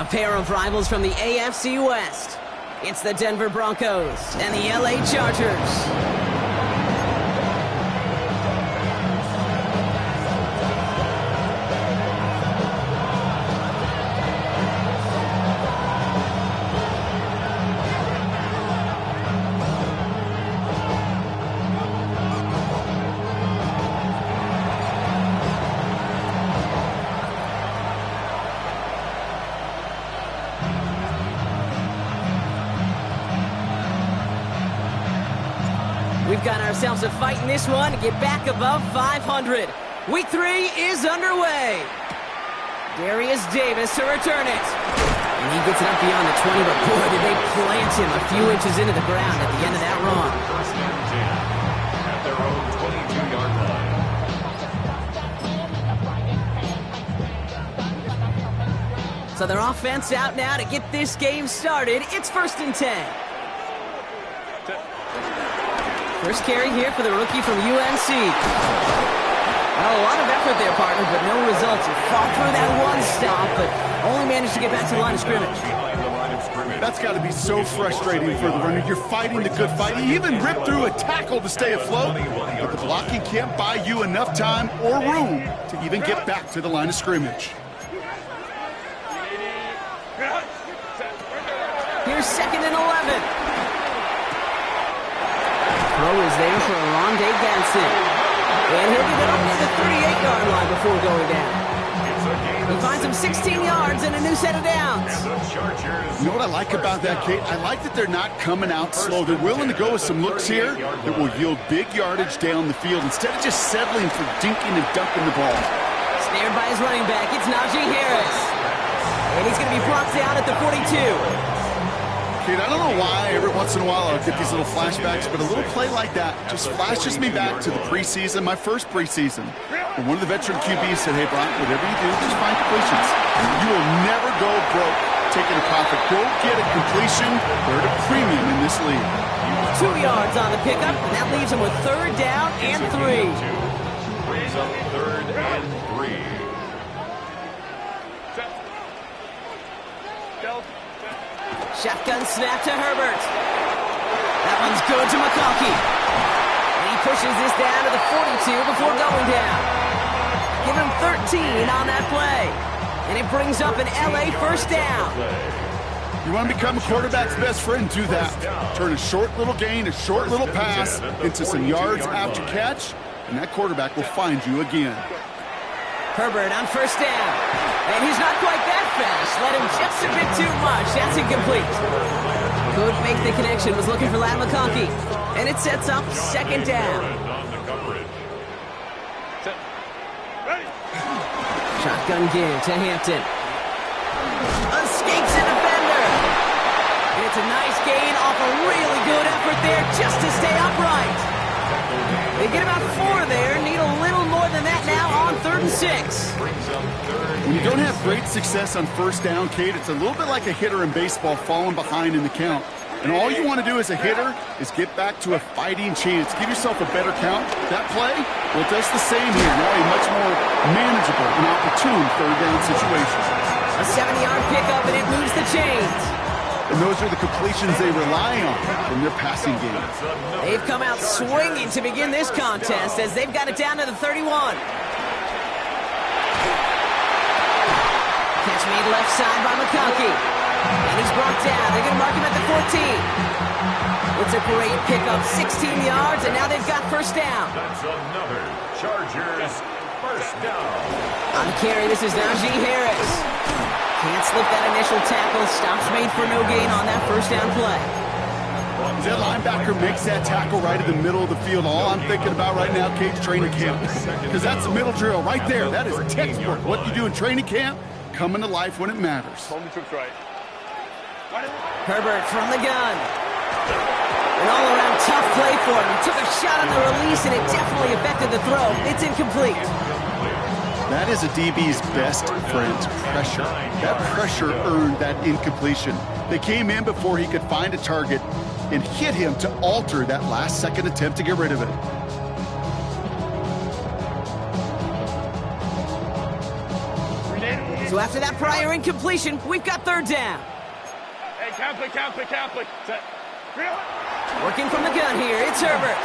pair of rivals from the AFC West. It's the Denver Broncos and the LA Chargers. We've got ourselves a fight in this one to get back above 500. Week 3 is underway. Darius Davis to return it. And he gets it up beyond the 20, but boy, did they plant him a few inches into the ground at the end of that run. First and 10 at their own 22-yard line. So their offense out now to get this game started. It's first and 10. First carry here for the rookie from UNC. Well, a lot of effort there, partner, but no results. He fought through that one stop, but only managed to get back to the line of scrimmage. That's got to be so frustrating for the runner. You're fighting the good fight. You even ripped through a tackle to stay afloat, but the blocking can't buy you enough time or room to even get back to the line of scrimmage. Here's second and 11. Throw is there for Rondé Ganson. And he'll get it up to the 38-yard line before going down. He finds him 16 yards and a new set of downs. You know what I like about that, Kate? I like that they're not coming out slow. They're willing to go with some looks here that will yield big yardage down the field instead of just settling for dinking and dunking the ball. Snared by his running back, it's Najee Harris. And he's going to be brought down at the 42. Kate, I don't know why every once in a while I'll get these little flashbacks, but a little play like that just flashes me back to the preseason, my first preseason. And one of the veteran QBs said, hey, Brian, whatever you do, just find completions. You will never go broke taking a profit. Go get a completion. They're at a premium in this league. 2 yards on the pickup, and that leaves him with third down and 3. Brings up third and 3. Shotgun snap to Herbert. That one's good to McConkey. And he pushes this down to the 42 before going down. Give him 13 on that play. And it brings up an LA first down. You want to become a quarterback's best friend, do that. Turn a short little gain, a short little pass into some yards after catch, and that quarterback will find you again. Herbert on first down. And he's not quite that fast. Let him just a bit too much. That's incomplete. Could make the connection. Was looking for Ladd McConkey. And it sets up second down. Shotgun give to Hampton. Escapes a defender. And it's a nice gain off a really good effort there just to stay upright. They get about 4 there. Need a little more than that now on 3rd and 6. When you don't have great success on first down, Kate, it's a little bit like a hitter in baseball falling behind in the count. And all you want to do as a hitter is get back to a fighting chance. Give yourself a better count. That play, well, it does the same here. Now a much more manageable and opportune third down situation. A 7-yard pickup, and it moves the chains. And those are the completions they rely on in their passing game. They've come out swinging to begin this contest as they've got it down to the 31. Catch made left side by McConkey. And he's brought down. They're going to mark him at the 14. It's a great pickup, 16 yards, and now they've got first down. That's another Chargers first down. On the carry, this is Najee Harris. Can't slip that initial tackle. Stops made for no gain on that first down play. That linebacker makes that tackle right in the middle of the field. All I'm thinking about right now, Kate's training camp. Because that's the middle drill right there. That is textbook. What you do in training camp, coming to life when it matters. Herbert from the gun. An all-around tough play for him. He took a shot on the release, and it definitely affected the throw. It's incomplete. That is a DB's best friend, pressure. That pressure earned that incompletion. They came in before he could find a target and hit him to alter that last-second attempt to get rid of it. So So after that prior incompletion, we've got third down. Hey, Catholic. Set. Working from the gun here, it's Herbert.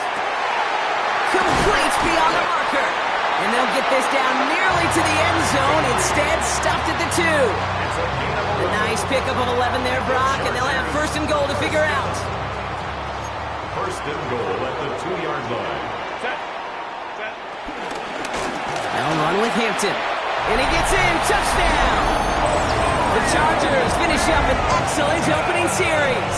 Complete beyond the marker. And they'll get this down nearly to the end zone. Instead, stopped at the 2. A nice pickup of 11 there, Brock, and they'll have first and goal to figure out. First and goal at the 2-yard line. Set. They'll run with Hampton. And he gets in, touchdown! The Chargers finish up an excellent opening series.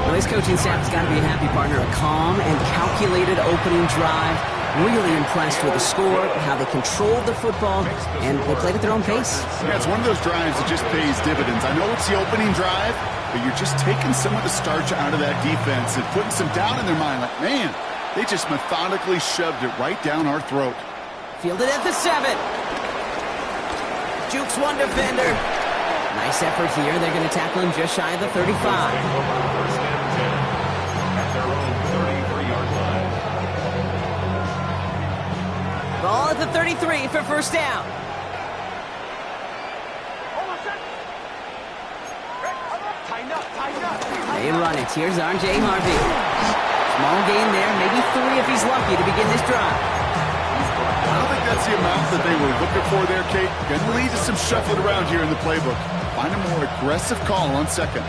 Well, this coaching staff has got to be a happy partner. A calm and calculated opening drive. Really impressed with the score, how they controlled the football, and they played at their own pace. Yeah, it's one of those drives that just pays dividends. I know it's the opening drive, but you're just taking some of the starch out of that defense and putting some doubt in their mind. Like, man, they just methodically shoved it right down our throat. Fielded at the 7. Jukes one defender. Nice effort here. They're going to tackle him just shy of the 35. First and 10 at their own 33-yard line. Ball at the 33 for first down. They run it. Here's R.J. Harvey. Small gain there, maybe 3 if he's lucky to begin this drive. I don't think that's the amount that they were looking for there, Kate. Going to lead to some shuffling around here in the playbook. Find a more aggressive call on second.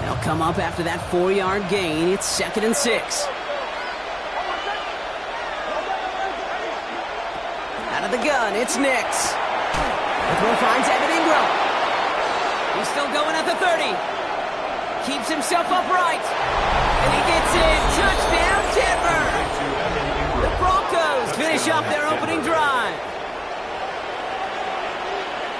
They'll come up after that 4-yard gain. It's 2nd and 6. Out of the gun, it's Nix. The throw finds Evan Ingram. He's still going at the 30. Keeps himself upright. And he gets in. Touchdown, Denver. The Broncos finish up their opening drive.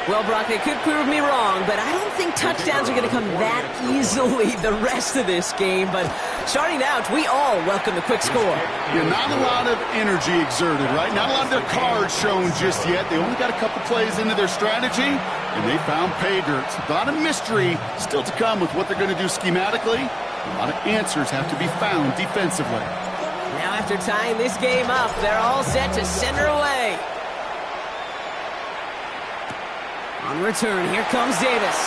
Well, Brock, they could prove me wrong, but I don't think touchdowns are going to come that easily the rest of this game. But starting out, we all welcome the quick score. Yeah, not a lot of energy exerted, right? Not a lot of their cards shown just yet. They only got a couple plays into their strategy, and they found pay dirt. A lot of mystery still to come with what they're going to do schematically. A lot of answers have to be found defensively. Now, after tying this game up, they're all set to send her away. On return, here comes Davis.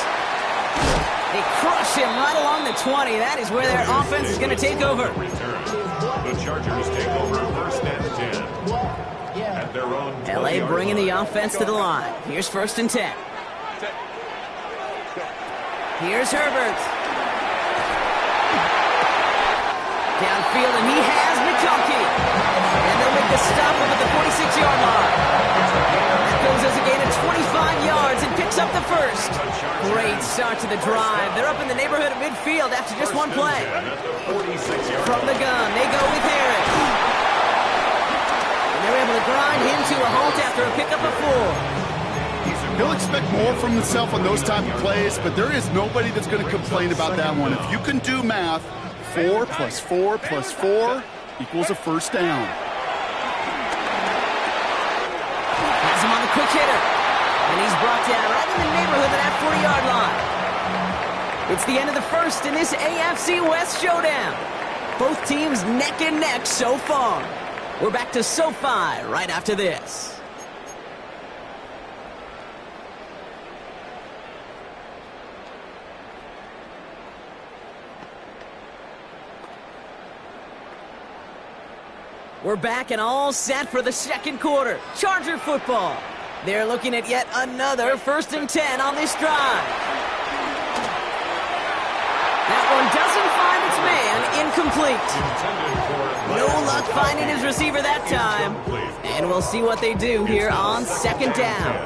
They crush him right along the 20. That is where their offense is going to take over. The Chargers take over first and 10 at their own 20-yard LA bringing the offense to the line. Here's 1st and 10. Here's Herbert. Downfield, and he has McConkey. And they'll make the stop up at the 46-yard line. That goes as a gain of 25 yards and picks up the first. Great start to the drive. They're up in the neighborhood of midfield after just one play. From the gun, they go with Harris. And they're able to grind him to a halt after a pickup of 4. He'll expect more from himself on those type of plays, but there is nobody that's going to complain about that one. If you can do math, 4 plus 4 plus 4 equals a first down. Has him on the quick hitter. And he's brought down right in the neighborhood of that 40-yard line. It's the end of the first in this AFC West showdown. Both teams neck and neck so far. We're back to SoFi right after this. We're back and all set for the second quarter. Charger football. They're looking at yet another 1st and 10 on this drive. That one doesn't find its man. Incomplete. No luck finding his receiver that time. And we'll see what they do here on 2nd down.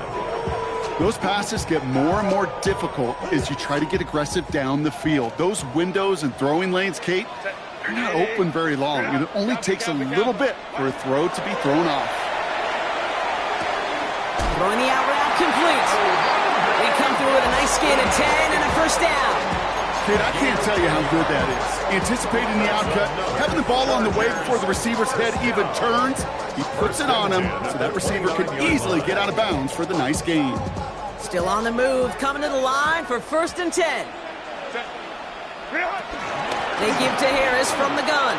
Those passes get more and more difficult as you try to get aggressive down the field. Those windows and throwing lanes, Kate, they're not open very long. It only takes a little bit for a throw to be thrown off. Throwing the out route complete. They come through with a nice gain of 10 and a first down. Kid, I can't tell you how good that is. Anticipating the outcut, having the ball on the way before the receiver's head even turns, he puts it on him so that receiver can easily get out of bounds for the nice gain. Still on the move, coming to the line for 1st and 10. They give to Harris from the gun.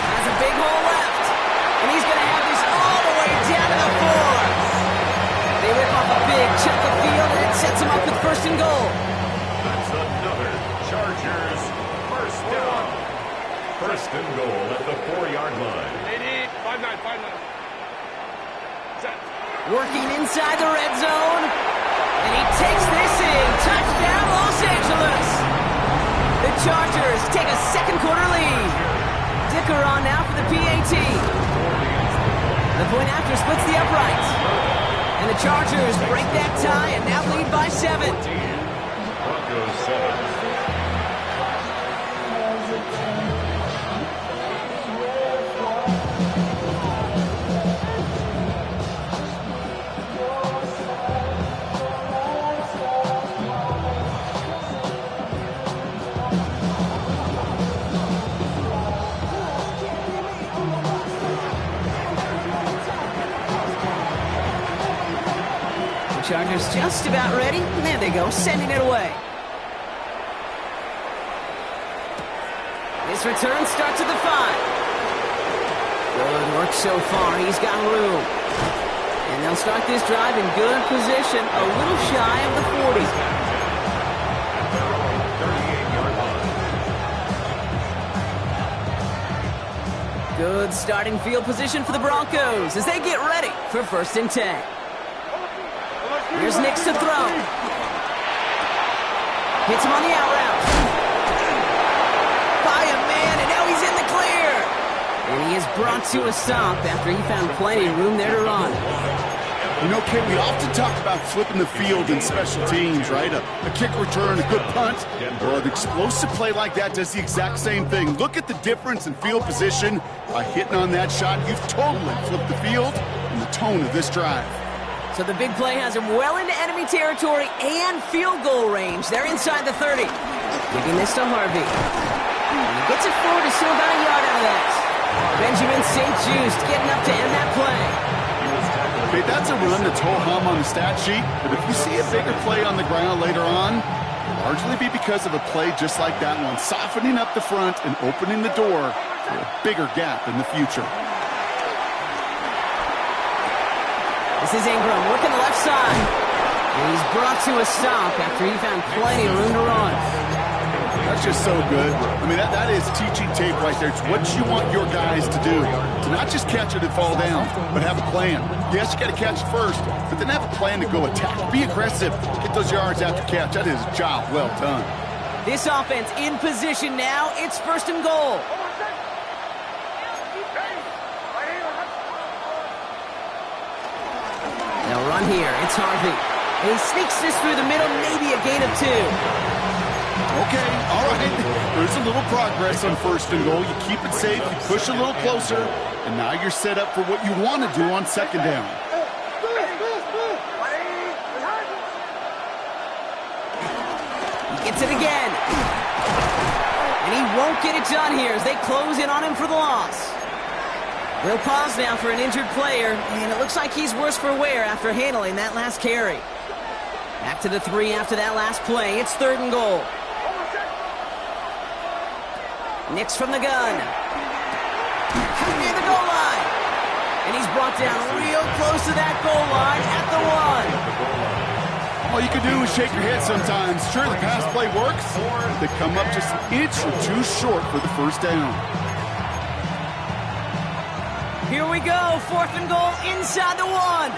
Has a big hole left. And he's going to have this all the way down to the 4. They rip off a big chunk of field, and it sets him up with 1st and goal. That's another Chargers first down. 1st and goal at the 4-yard line. 5-9. Working inside the red zone. And he takes this in. Touchdown, Los Angeles. The Chargers take a 2nd quarter lead. Dicker on now for the PAT. The point after splits the uprights. And the Chargers break that tie and now lead by 7. Broncos 7. Chargers just about ready. There they go, sending it away. This return starts at the 5. Good work so far. He's got room. And they'll start this drive in good position, a little shy of the 40. Good starting field position for the Broncos as they get ready for 1st and 10. Here's Nix to throw. Hits him on the out route. By a man, and now he's in the clear. And he is brought to a stop after he found plenty of room there to run. You know, Ken, we often talk about flipping the field in special teams, right? A kick return, a good punt. Well, an explosive play like that does the exact same thing. Look at the difference in field position. By hitting on that shot, you've totally flipped the field and the tone of this drive. So the big play has him well into enemy territory and field goal range. They're inside the 30. Giving this to Harvey. And he gets it forward to still about a yard out of that. Benjamin St. Just getting up to end that play. Okay, that's a run that's ho-hum on the stat sheet, but if you see a bigger play on the ground later on, it'll largely be because of a play just like that one, softening up the front and opening the door for a bigger gap in the future. This is Ingram working the left side. And he's brought to a stop after he found plenty of room to run. That's just so good. I mean, that is teaching tape right there. It's what you want your guys to do. To not just catch it and fall down, but have a plan. Yes, you got to catch it first, but then have a plan to go attack. Be aggressive. Get those yards after catch. That is a job well done. This offense in position now. It's 1st and goal. They'll run here. It's Harvey. And he sneaks this through the middle, maybe a gain of 2. Okay, all right. There's a little progress on 1st and goal. You keep it safe, you push a little closer, and now you're set up for what you want to do on 2nd down. He gets it again. And he won't get it done here as they close in on him for the loss. We'll pause now for an injured player, and it looks like he's worse for wear after handling that last carry. Back to the 3 after that last play. It's 3rd and goal. Nix from the gun. Near the goal line. And he's brought down real close to that goal line at the 1. All you can do is shake your head sometimes. Sure, the pass play works. They come up just an inch or 2 short for the 1st down. Here we go, 4th and goal inside the 1.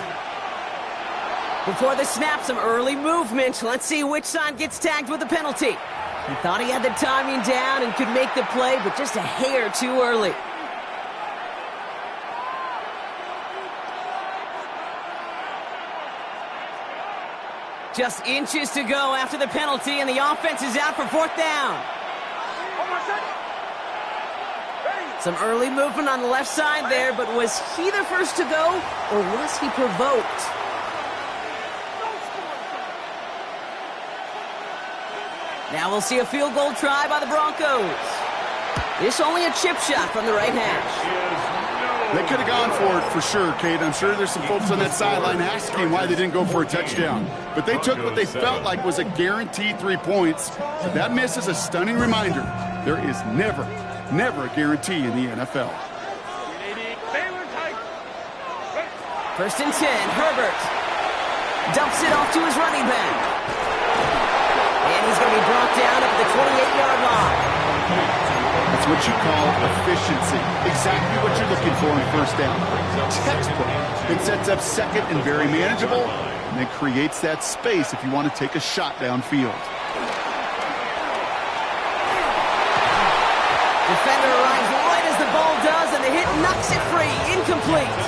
Before the snap, some early movement. Let's see which side gets tagged with a penalty. He thought he had the timing down and could make the play, but just a hair too early. Just inches to go after the penalty, and the offense is out for 4th down. Some early movement on the left side there, but was he the first to go, or was he provoked? Now we'll see a field goal try by the Broncos. This only a chip shot from the right hash. They could have gone for it for sure, Kate. I'm sure there's some folks on that sideline asking why they didn't go for a touchdown. But they took what they felt like was a guaranteed 3 points. But that miss is a stunning reminder. There is never a guarantee in the NFL. First and 10, Herbert dumps it off to his running back. And he's going to be brought down at the 28-yard line. That's what you call efficiency. Exactly what you're looking for in first down. Textbook. It sets up second and very manageable, and then creates that space if you want to take a shot downfield. Defender arrives right as the ball does, and the hit knocks it free. Incomplete.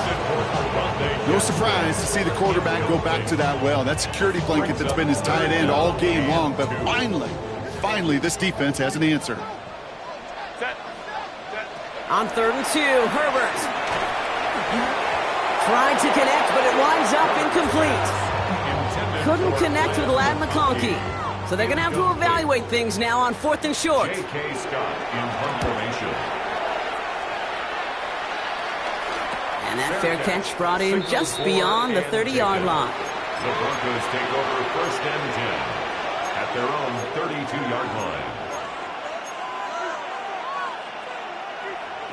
No surprise to see the quarterback go back to that well. That security blanket that's been his tight end all game long, but finally, this defense has an answer. On 3rd and 2, Herbert tried to connect, but it winds up incomplete. Couldn't connect with Ladd McConkey. So they're going to have to evaluate things now on 4th and short. J.K. Scott in punt formation. And that fair catch brought in just beyond the 30-yard line. The Broncos take over 1st and 10 at their own 32-yard line.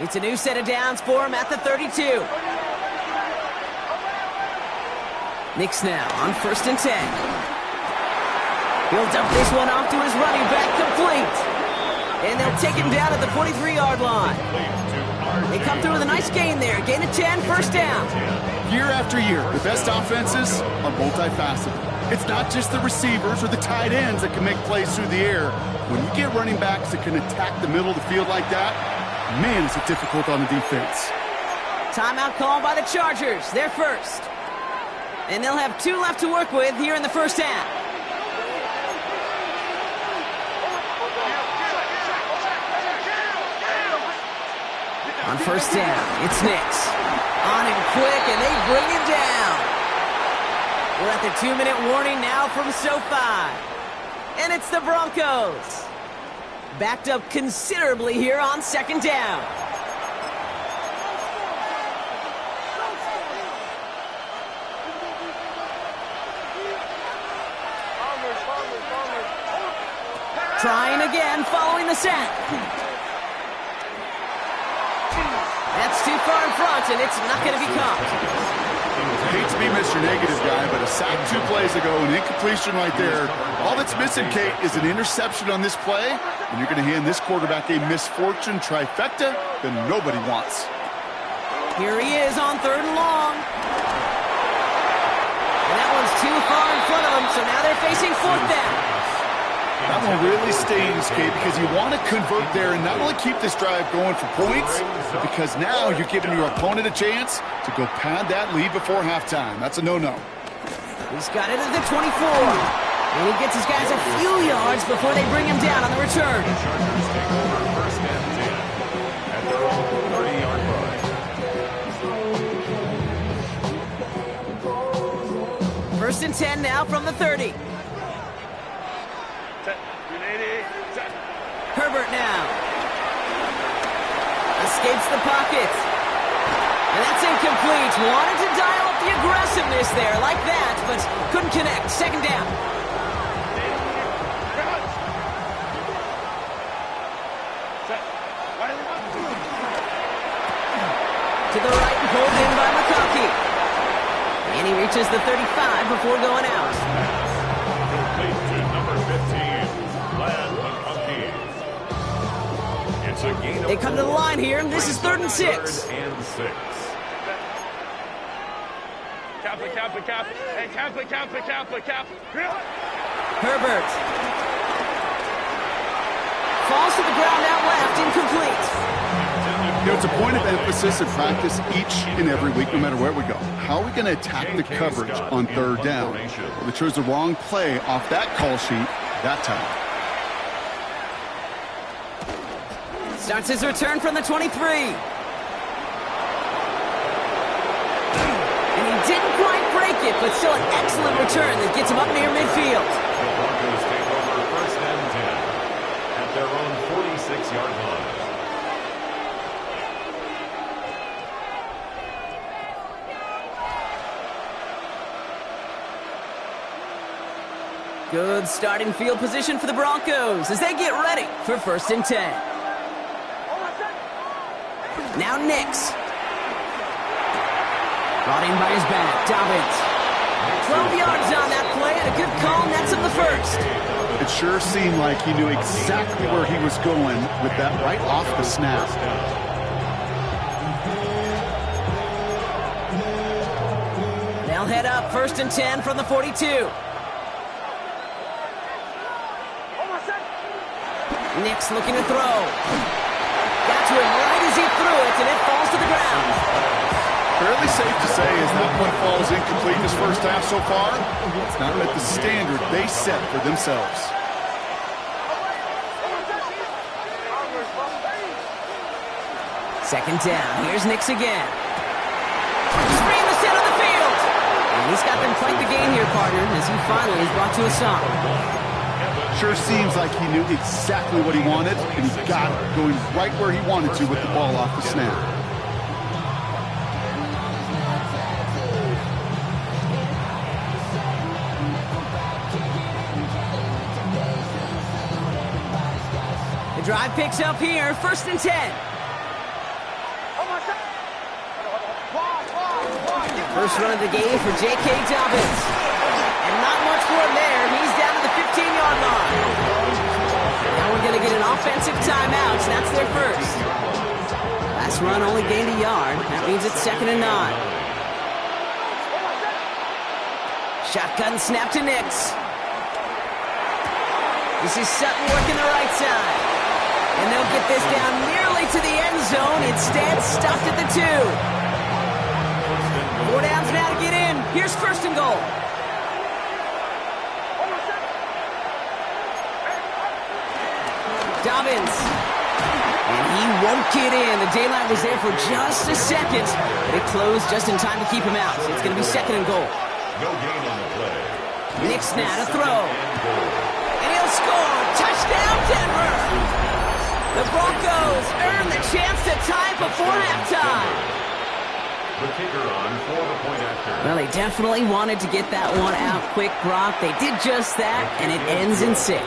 It's a new set of downs for him at the 32. Knicks now on 1st and 10. He'll dump this one off to his running back, complete. And they'll take him down at the 43-yard line. They come through with a nice gain there. Gain of 10, first down. Year after year, the best offenses are multifaceted. It's not just the receivers or the tight ends that can make plays through the air. When you get running backs that can attack the middle of the field like that, man, is it difficult on the defense. Timeout called by the Chargers. They're first. And they'll have 2 left to work with here in the first half. On first down, it's Knicks. On him quick, and they bring him down. We're at the 2-minute warning now from SoFi. And it's the Broncos. Backed up considerably here on 2nd down. Trying again following the sack. That's too far in front, and it's not going to be caught. I hate to be Mr. Negative guy, but a sack 2 plays ago, an incompletion right there. All that's missing, Kate, is an interception on this play, and you're going to hand this quarterback a misfortune trifecta that nobody wants. Here he is on 3rd and long. And that one's too far in front of him, so now they're facing 4th down. That one really stings, Kate, because you want to convert there and not only keep this drive going for points, but because now you're giving your opponent a chance to go pad that lead before halftime. That's a no-no. He's got it at the 24. And he gets his guys a few yards before they bring him down on the return. The Chargers take over 1st and 10 at their own 30-yard line. 1st and 10 now from the 30. Herbert now. Escapes the pocket. And that's incomplete. Wanted to dial up the aggressiveness there like that, but couldn't connect. 2nd down. To the right and pulled in by McConkey. And he reaches the 35 before going out. Complete to number 15, Ladd McConkey. It's a gain of They come to the line here, and this is 3rd and 6. 3rd and 6. Cap. Herbert. Falls to the ground out left, incomplete. You know, it's a point of emphasis in practice each and every week, no matter where we go. How are we going to attack the coverage on 3rd down? Well, they chose the wrong play off that call sheet that time. Starts his return from the 23. And he didn't quite break it, but still an excellent return that gets him up near midfield. The Broncos take over 1st and 10 at their own 46-yard line. Good starting field position for the Broncos as they get ready for 1st and 10. Now Nix. Brought in by his back, Dobbins. 12 yards on that play and a good call, nets him the first. It sure seemed like he knew exactly where he was going with that right off the snap. They'll head up 1st and 10 from the 42. Nix looking to throw. Got to him right as he threw it, and it falls to the ground. Fairly safe to say as that one falls incomplete in his first half so far, it's not met the standard they set for themselves. Second down. Here's Nix again. Screen the center of the field. And he's got them quite the gain here, partner, as he finally is brought to a stop. Sure seems like he knew exactly what he wanted, and he got it, going right where he wanted to with the ball off the snap. The drive picks up here, 1st and 10. First run of the game for J.K. Dobbins. And not much more there. He's down to the 15-yard line. Now we're going to get an offensive timeout, so that's their first. Last run only gained a yard. That means it's 2nd and 9. Shotgun snap to Nix. This is Sutton working the right side. And they'll get this down nearly to the end zone. Instead, stopped at the 2. 4 downs now to get in. Here's 1st and goal. Dobbins. And he won't get in. The daylight was there for just a second, but it closed just in time to keep him out. So it's going to be 2nd and goal. No gain on the play. Nix now to throw. And he'll score. Touchdown, Denver. The Broncos earn the chance to tie before halftime. The kicker on for the point after. Well, they definitely wanted to get that one out quick, Brock. They did just that, and it ends in 6.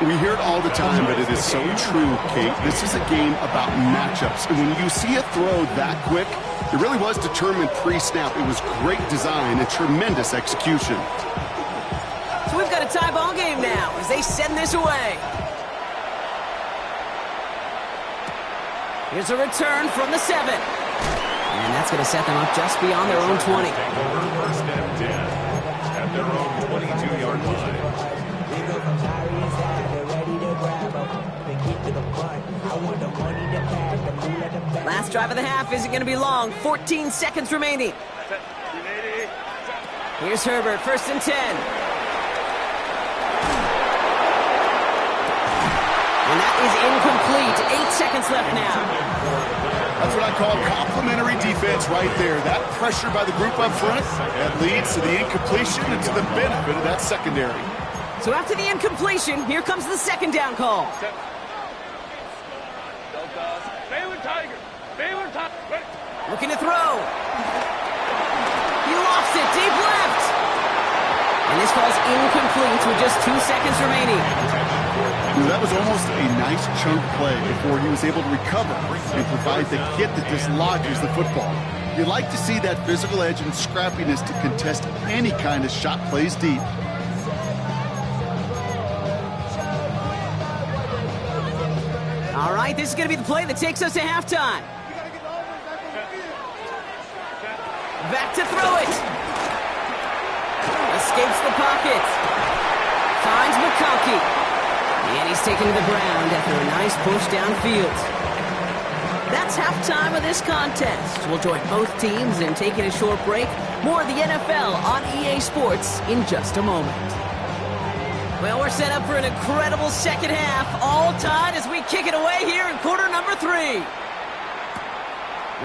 We hear it all the time, but it is so true, Kate. This is a game about matchups. And when you see a throw that quick, it really was determined pre-snap. It was great design and tremendous execution. So we've got a tie ball game now as they send this away. Here's a return from the 7. And that's going to set them up just beyond their own 20. Take over 1st and 10 at their own 22-yard line. Last drive of the half isn't going to be long. 14 seconds remaining. Here's Herbert, 1st and 10. And that is incomplete. 8 seconds left now. That's what I call complimentary defense right there. That pressure by the group up front, that leads to the incompletion and to the benefit of that secondary. So after the incompletion, here comes the 2nd down call. Looking to throw. He lost it, deep left. And this falls incomplete with just 2 seconds remaining. That was almost a nice chunk play before he was able to recover and provide the hit that dislodges the football. You like to see that physical edge and scrappiness to contest any kind of shot plays deep. All right, this is going to be the play that takes us to halftime. Back to throw it. Escapes the pocket. Finds McConkey. And he's taken to the ground after a nice push downfield. That's halftime of this contest. We'll join both teams in taking a short break. More of the NFL on EA Sports in just a moment. Well, we're set up for an incredible second half. All tied as we kick it away here in quarter number 3.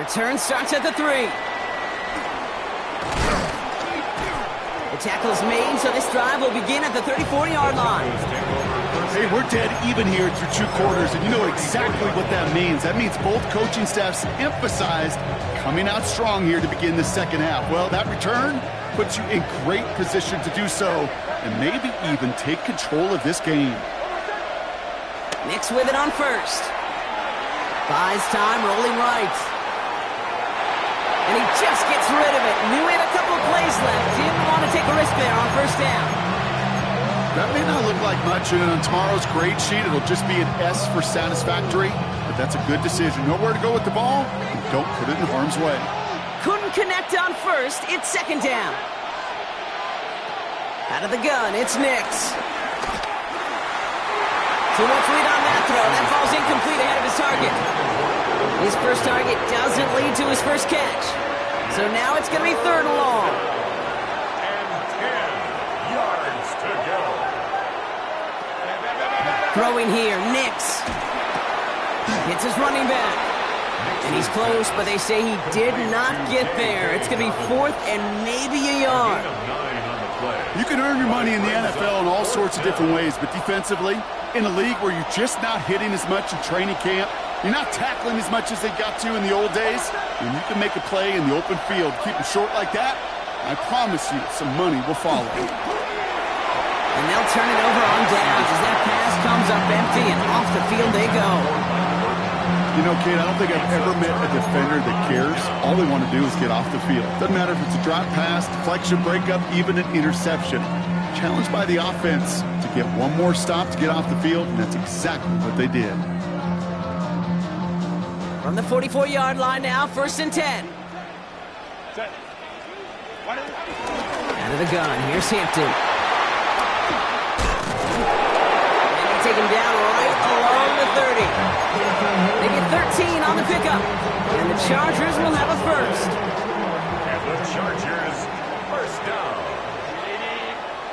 Return starts at the 3. The tackle's made, so this drive will begin at the 34-yard line. Hey, we're dead even here through 2 quarters, and you know exactly what that means. That means both coaching staffs emphasized coming out strong here to begin the second half. Well, that return puts you in great position to do so and maybe even take control of this game. Nix with it on first. Buys time, rolling right. And he just gets rid of it. Knew he had a couple of plays left. Didn't want to take a risk there on first down. That may not look like much, and on tomorrow's grade sheet, it'll just be an S for satisfactory, but that's a good decision. Nowhere to go with the ball, and don't put it in harm's way. Couldn't connect on first. It's second down. Out of the gun, it's Nix. Too much lead on that throw. That ball's incomplete ahead of his target. His first target doesn't lead to his first catch. So now it's going to be third and long. And 10 yards to go. Throwing here, Nix. Hits his running back. And he's close, but they say he did not get there. It's going to be fourth and maybe a yard. You can earn your money in the NFL in all sorts of different ways, but defensively, in a league where you're just not hitting as much in training camp, you're not tackling as much as they got to in the old days, and you can make a play in the open field, keep it short like that, I promise you some money will follow. And they'll turn it over on downs as that pass comes up empty, and off the field they go. You know, Kate, I don't think I've ever met a defender that cares. All they want to do is get off the field. Doesn't matter if it's a drop pass, deflection, breakup, even an interception. Challenged by the offense to get one more stop to get off the field, and that's exactly what they did. From the 44-yard line now, first and 10. Out of the gun, here's Hampton. And they take him down right along the 30. They get 13 on the pickup. And the Chargers will have a first. And the Chargers, first down.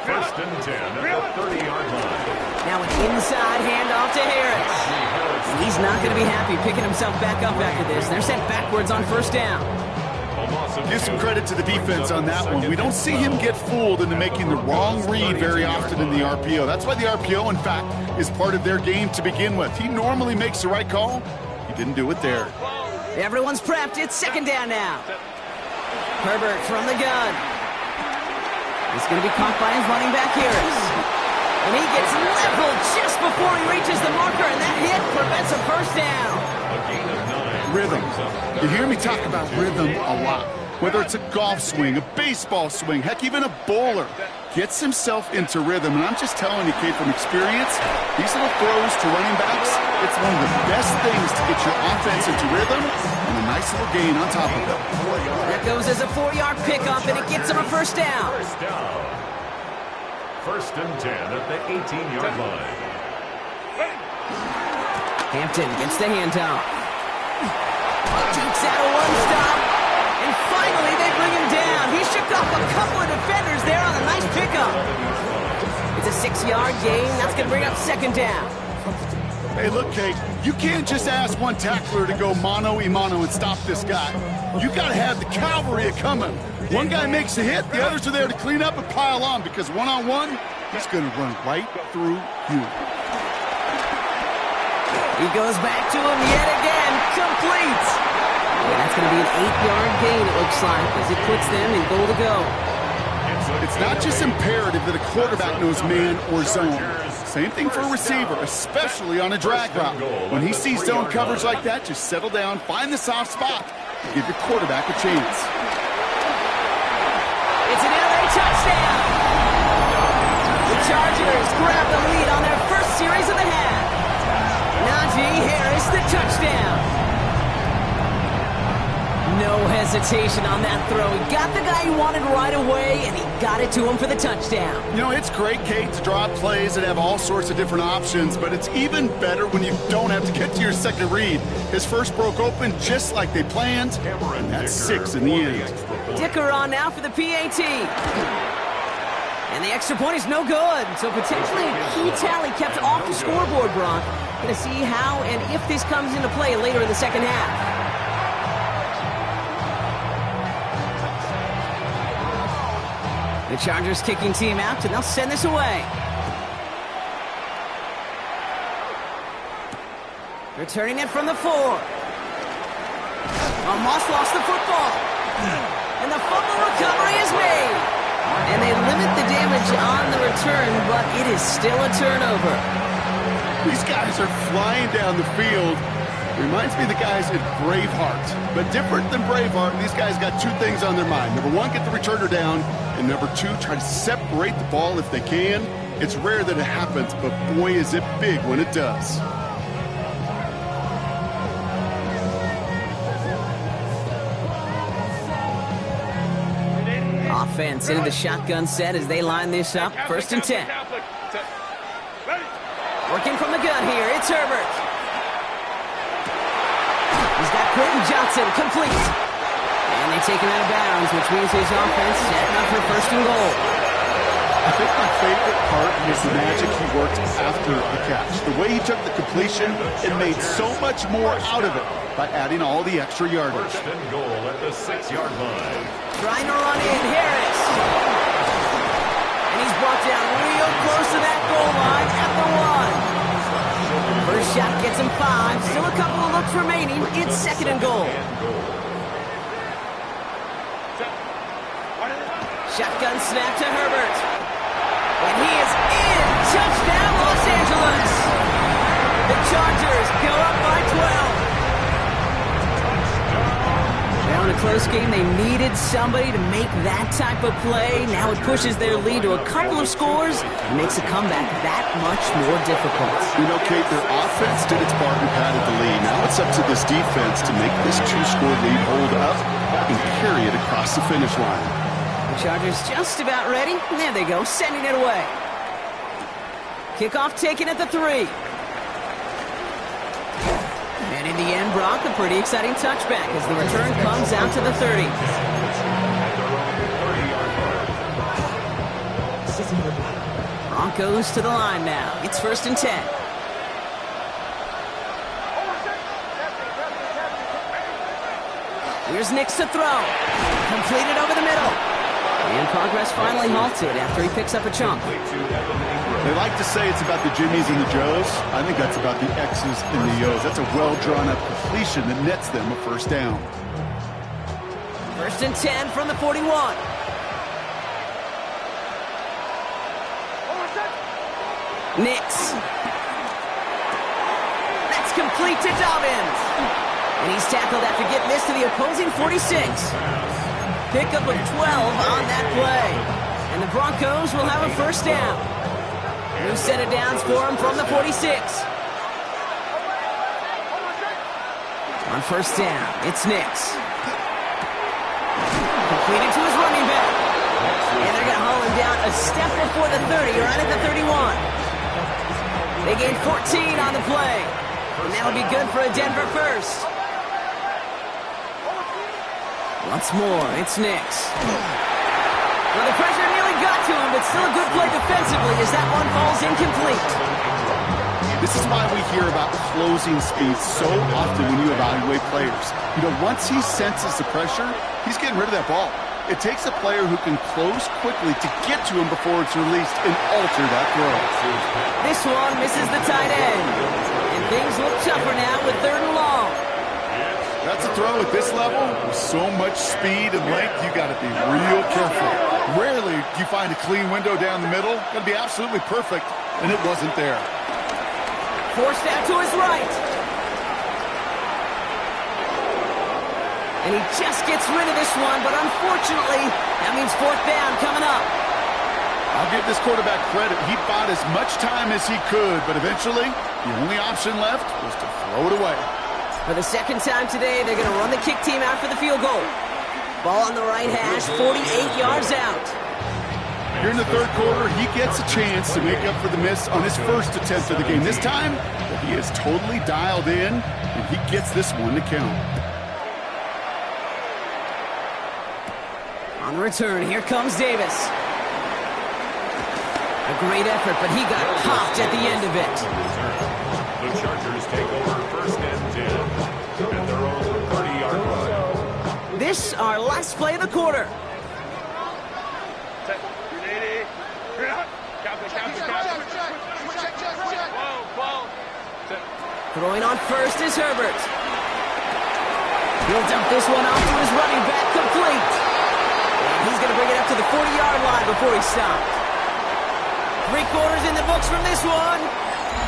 First and 10 at the 30-yard line. Now an inside handoff to Harris. And he's not going to be happy picking himself back up after this. They're sent backwards on first down. Give some credit to the defense on that one. We don't see him get fooled into making the wrong read very often in the RPO. That's why the RPO, in fact, is part of their game to begin with. He normally makes the right call. He didn't do it there. Everyone's prepped. It's second down now. Herbert from the gun. He's going to be caught by his running back, Harris. And he gets leveled just before he reaches the marker, and that hit prevents a first down. Rhythm. You hear me talk about rhythm a lot. Whether it's a golf swing, a baseball swing, heck, even a bowler gets himself into rhythm. And I'm just telling you, Kate, from experience, these little throws to running backs, it's one of the best things to get your offense into rhythm and a nice little gain on top of it. That goes as a 4-yard pickup, and it gets him a first down. First down. First and 10 at the 18-yard line. Hampton gets the handoff. Takes out a one-stop, and finally they bring him down. He shook off a couple of defenders there on a nice pickup. It's a 6-yard gain. That's going to bring up second down. Hey, look, Kate, you can't just ask one tackler to go mano-a-mano and stop this guy. You got to have the cavalry coming. One guy makes a hit, the others are there to clean up and pile on, because one-on-one, he's going to run right through you. He goes back to him yet again, complete. And that's going to be an 8-yard gain, it looks like, as it puts them in goal to go. It's not just imperative that a quarterback knows man or zone. Same thing for a receiver, especially on a drag route. When he sees zone coverage like that, just settle down, find the soft spot, and give your quarterback a chance. It's an LA touchdown. The Chargers grab the lead on their first series of the half. Najee Harris, the touchdown. No hesitation on that throw. He got the guy he wanted right away, and he got it to him for the touchdown. You know, it's great, Kate, to draw up plays that have all sorts of different options, but it's even better when you don't have to get to your second read. His first broke open just like they planned, and that's 6 in the end. Dicker on now for the PAT. And the extra point is no good. So potentially a key tally kept off the scoreboard, Brock. Going to see how and if this comes into play later in the second half. The Chargers kicking team out, and they'll send this away. Returning it from the 4. Moss lost the football. And the fumble recovery is made. And they limit the damage on the return, but it is still a turnover. These guys are flying down the field. Reminds me of the guys at Braveheart. But different than Braveheart, these guys got two things on their mind. Number one, get the returner down. And number two, try to separate the ball if they can. It's rare that it happens, but boy, is it big when it does. Offense into the shotgun set as they line this up. First and 10. Working from the gun here, it's Herbert. He's got Quentin Johnson, complete. And they take him out of bounds, which means his offense setting up for first and goal. I think my favorite part was the magic he worked after the catch. The way he took the completion and made so much more out of it by adding all the extra yardage. First and goal at the 6-yard line. Trying to run in, Harris. And he's brought down real close to that goal line at the 1. First shot gets him 5. Still a couple of looks remaining. It's second and goal. Shotgun snap to Herbert. And he is in. Touchdown, Los Angeles. The Chargers go up by 12. Now in a close game, they needed somebody to make that type of play. Now it pushes their lead to a couple of scores and makes a comeback that much more difficult. You know, Kate, their offense did its part and padded the lead. Now it's up to this defense to make this 2-score lead hold up and carry it across the finish line. The Chargers just about ready. There they go, sending it away. Kickoff taken at the 3. And in the end, Brock, a pretty exciting touchback as the return comes out to the 30. Broncos to the line now. It's first and 10. Here's Nix to throw. Completed over the middle. And progress finally halted after he picks up a chunk. They like to say it's about the Jimmies and the Joes. I think that's about the X's and the O's. That's a well-drawn-up completion that nets them a first down. First and 10 from the 41. Nix. That's complete to Dobbins. And he's tackled after getting this to the opposing 46. Pickup of 12 on that play. And the Broncos will have a first down. New set of downs for him from the 46. On first down, it's Nix. Completed to his running back. And they're going to haul him down a step before the 30, right at the 31. They gain 14 on the play. And that'll be good for a Denver first. Once more, it's Nix. Well, the pressure nearly got to him, but still a good play defensively as that one falls incomplete. This is why we hear about closing speed so often when you evaluate players. You know, once he senses the pressure, he's getting rid of that ball. It takes a player who can close quickly to get to him before it's released and alter that throw. This one misses the tight end. And things look tougher now with third and long. That's a throw at this level with so much speed and length, you got to be real careful. Rarely do you find a clean window down the middle. Got to be absolutely perfect, and it wasn't there. Forced out to his right. And he just gets rid of this one, but unfortunately, that means fourth down coming up. I'll give this quarterback credit. He bought as much time as he could, but eventually, the only option left was to throw it away. For the second time today, they're going to run the kick team out for the field goal. Ball on the right hash, 48 yards out. Here in the third quarter, he gets a chance to make up for the miss on his first attempt of the game. This time, he is totally dialed in, and he gets this one to count. On the return, here comes Davis. A great effort, but he got popped at the end of it. The Chargers take over first and 10 at their own 30-yard line. This, our last play of the quarter. Throwing on first is Herbert. He'll dump this one off to his running back, complete. And He's going to bring it up to the 40-yard line before he stopped. 3/4 in the books from this one.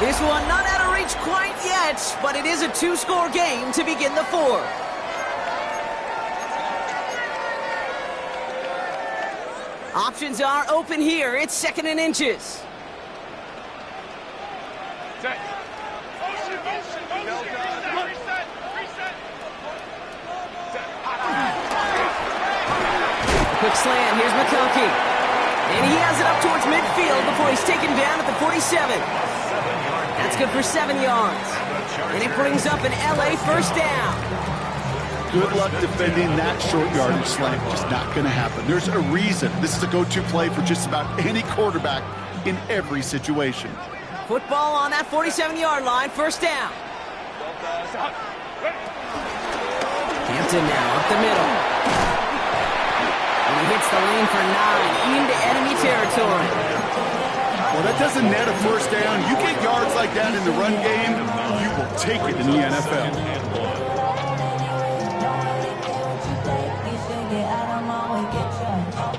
This one not out of reach quite yet, but it is a 2-score game to begin the fourth. Options are open here. It's 2nd and inches. Set. Quick slant. Here's McConkey. And he has it up towards midfield before he's taken down at the 47. That's good for 7 yards. And it brings up an LA first down. Good luck defending that short yardage slant. Just not going to happen. There's a reason this is a go-to play for just about any quarterback in every situation. Football on that 47-yard line, first down. Hampton now up the middle. And he hits the lane for 9 into enemy territory. Well, that doesn't net a first down. You get yards like that in the run game, you will take it in the NFL.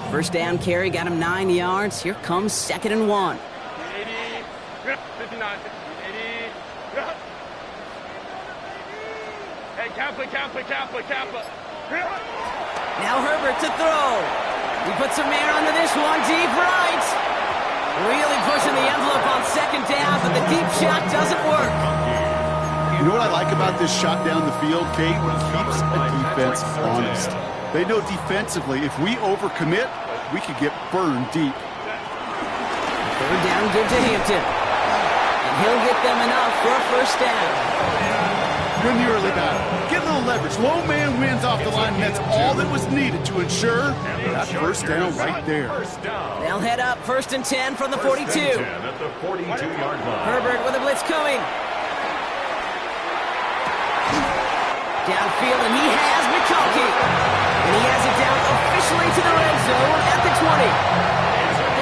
First down carry got him 9 yards. Here comes 2nd and 1. 59, 80. Hey, Kappa. Now Herbert to throw. He puts a man onto this one, deep right. Really pushing the envelope on 2nd down, but the deep shot doesn't work. You know what I like about this shot down the field, Kate? It keeps a defense honest. They know defensively, if we overcommit, we could get burned deep. 3rd down, give to Hampton. And he'll get them enough for a first down. Good in the early battle. Get a little leverage. Low man wins off the line, and that's all that was needed to ensure that first down right there. They'll head up 1st and 10 from the 42. At the 42-yard line. Herbert with a blitz coming. Downfield, and he has McConkey. And he has it down officially to the red zone at the 20.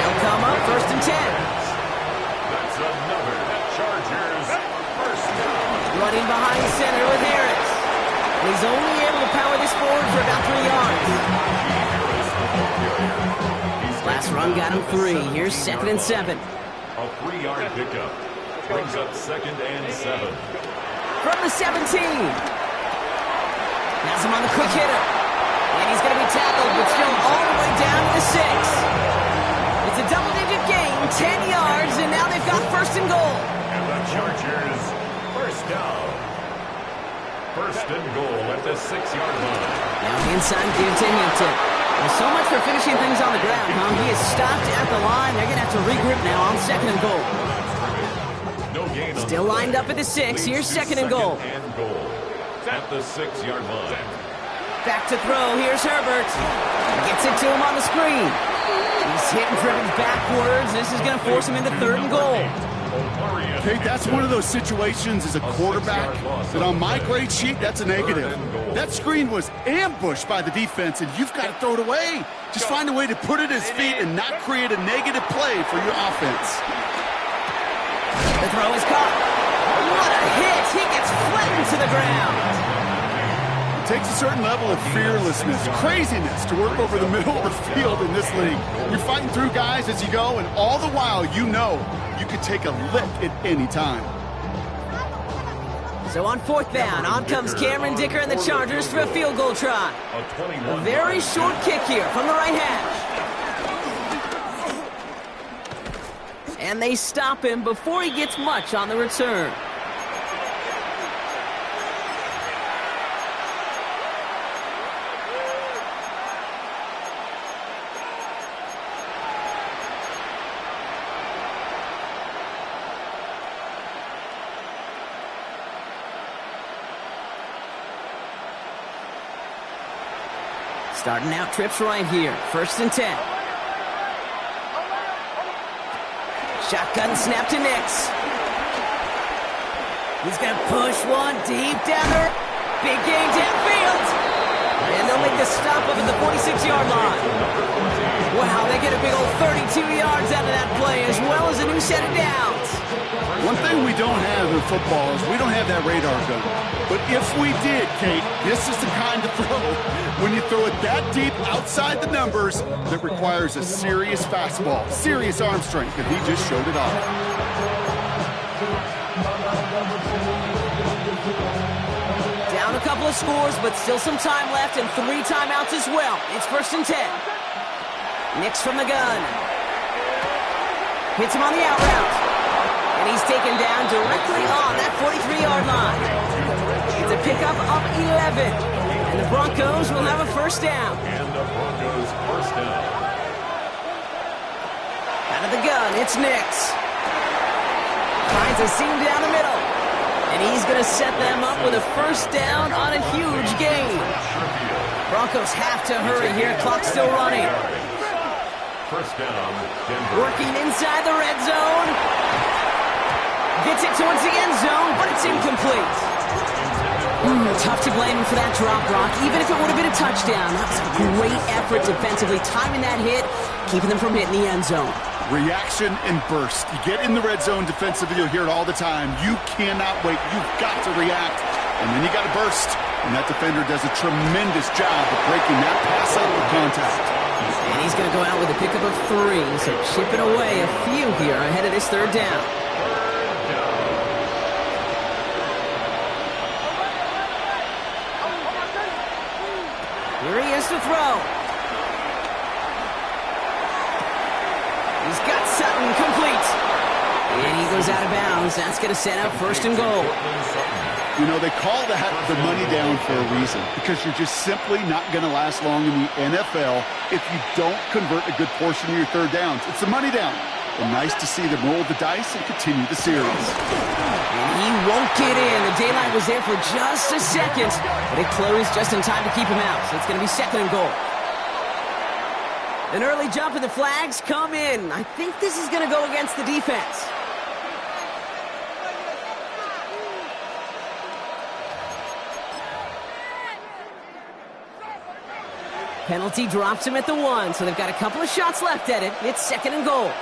They'll come up 1st and 10. That's another Chargers first down. Running behind center with Harris. And he's only able to power this forward for about 3 yards. Last run got him 3. Here's 2nd and 7. A 3-yard pickup. Brings up 2nd and 7. From the 17. Has him on the quick hitter. And he's going to be tackled, but still all the way down to the 6. It's a double-digit gain, 10 yards, and now they've got 1st and goal. And the Chargers first down. 1st and goal at the 6-yard line. Now inside give to Hampton. Well, so much for finishing things on the ground, huh? He is stopped at the line. They're going to have to regroup now on 2nd and goal. No gain. Still lined up at the 6. Here's 2nd and goal. And goal at the 6-yard line. Back to throw. Here's Herbert. Gets it to him on the screen. He's hit and driven backwards. This is going to force him into 3rd and goal. Okay, that's one of those situations as a quarterback that on my grade sheet, that's a negative. That screen was ambushed by the defense, and you've got to throw it away. Just find a way to put it at his feet and not create a negative play for your offense. The throw is caught. What a hit! He gets flattened to the ground. It takes a certain level of fearlessness, craziness to work over the middle of the field in this league. You're fighting through guys as you go, and all the while you know you could take a lick at any time. So on 4th down, on comes Cameron Dicker and the Chargers for a field goal try. A very short kick here from the right hash. And they stop him before he gets much on the return. Starting out trips right here. 1st and 10. Shotgun snap to Nix. He's going to push one deep down there. Big gain downfield. And they'll make the stop up at the 46-yard line. Wow, they get a big old 32 yards out of that play, as well as a new set of downs. One thing we don't have in football is we don't have that radar gun. But if we did, Kate, this is the kind of throw, when you throw it that deep outside the numbers, that requires a serious fastball, serious arm strength, and he just showed it off. Down a couple of scores, but still some time left, and 3 timeouts as well. It's 1st and 10. Nix from the gun. Hits him on the out route. And he's taken down directly on that 43-yard line. It's a pickup of 11. And the Broncos will have a 1st down. And the Broncos first down. Out of the gun, it's Nix. Finds a seam down the middle. And he's going to set them up with a 1st down on a huge gain. Broncos have to hurry here. Clock's still running. 1st down, Denver. Working inside the red zone. Gets it towards the end zone, but it's incomplete. Tough to blame him for that drop, Brock. Even if it would have been a touchdown, that was a great effort defensively, timing that hit, keeping them from hitting the end zone. Reaction and burst. You get in the red zone defensively, you'll hear it all the time. You cannot wait. You've got to react. And then you got to burst. And that defender does a tremendous job of breaking that pass up with contact. And he's going to go out with a pickup of 3, so chipping away a few here ahead of this 3rd down. Here he is to throw. He's got Sutton complete. And he goes out of bounds. That's going to set up 1st and goal. You know, they call that the money down for a reason, because you're just simply not going to last long in the NFL if you don't convert a good portion of your 3rd downs. It's the money down. And nice to see them roll the dice and continue the series. And he won't get in. The daylight was there for just a second, but it closed just in time to keep him out. So it's going to be 2nd and goal. An early jump and the flags come in. I think this is going to go against the defense. Penalty drops him at the 1, so they've got a couple of shots left at it. It's 2nd and goal.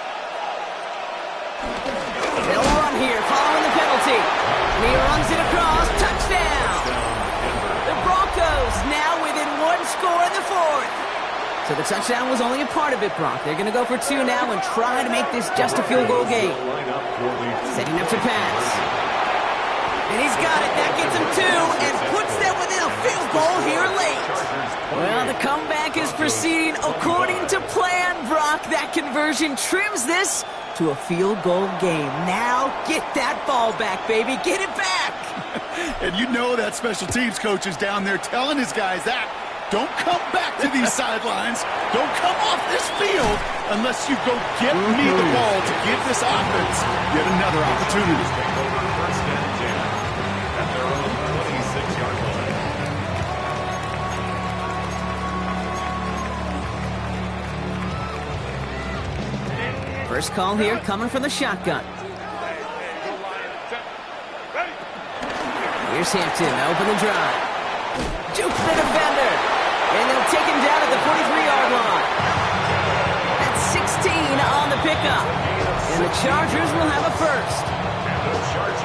They'll run here following the penalty. And he runs it across. Touchdown! The Broncos now within 1 score in the 4th. So the touchdown was only a part of it, Brock. They're going to go for 2 now and try to make this just a field goal game. Setting up to pass. And he's got it. That gets him 2 and puts them within a field goal here late. Well, the comeback is proceeding according to plan, Brock. That conversion trims this to a field goal game. Now get that ball back, baby. Get it back. And you know that special teams coach is down there telling his guys that. Don't come back to these sidelines. Don't come off this field unless you go get me the ball to give this offense yet another opportunity. 1st and 10 at their own 26-yard line. First call here coming from the shotgun. Here's Hampton, open the drive. Juke the defender. And they'll take him down at the 43-yard line. That's 16 on the pickup. And the Chargers will have a 1st.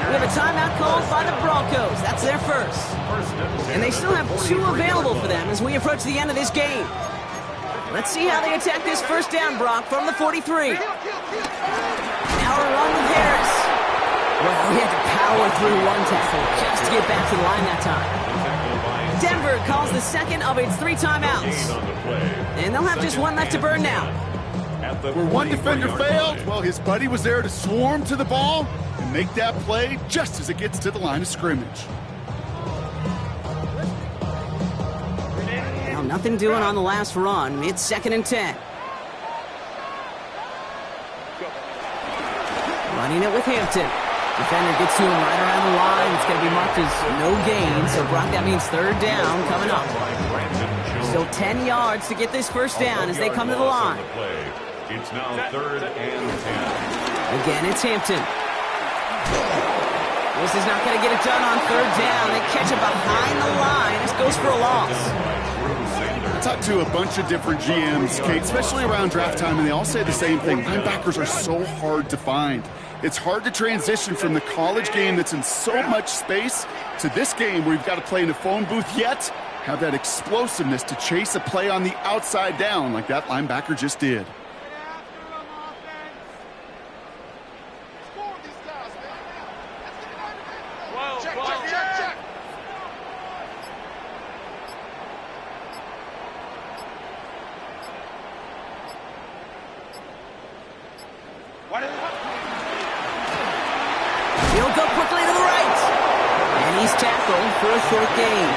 We have a timeout called by the Broncos. That's their 1st. And they still have 2 available for them as we approach the end of this game. Let's see how they attack this 1st down, Brock, from the 43. Now a run with Harris. Well, he had to power through 1 tackle just to get back to the line that time. Denver calls the 2nd of its 3 timeouts. And they'll have just 1 left to burn now. Where 1 defender failed, well, his buddy was there to swarm to the ball and make that play just as it gets to the line of scrimmage. Well, nothing doing on the last run. It's 2nd and 10. Running it with Hampton. Defender gets to him right around the line. It's going to be marked as no gain. So, Brock, that means 3rd down coming up. Still 10 yards to get this 1st down as they come to the line. It's now 3rd and 10. Again, it's Hampton. This is not going to get it done on 3rd down. They catch it behind the line. This goes for a loss. I talked to a bunch of different GMs, Kate, especially around draft time, and they all say the same thing. Linebackers are so hard to find. It's hard to transition from the college game that's in so much space to this game where you've got to play in a phone booth, yet have that explosiveness to chase a play on the outside down like that linebacker just did. He'll go quickly to the right. And he's tackled for a short gain.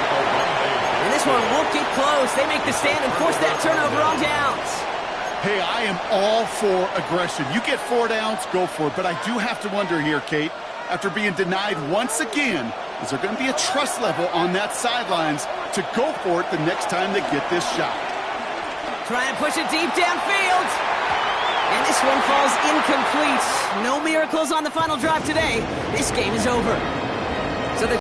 And this one won't get close. They make the stand and force that turnover on downs. Hey, I am all for aggression. You get 4 downs, go for it. But I do have to wonder here, Kate, after being denied once again, is there going to be a trust level on that sidelines to go for it the next time they get this shot? Try and push it deep downfield. And this one falls incomplete. No miracles on the final drive today. This game is over.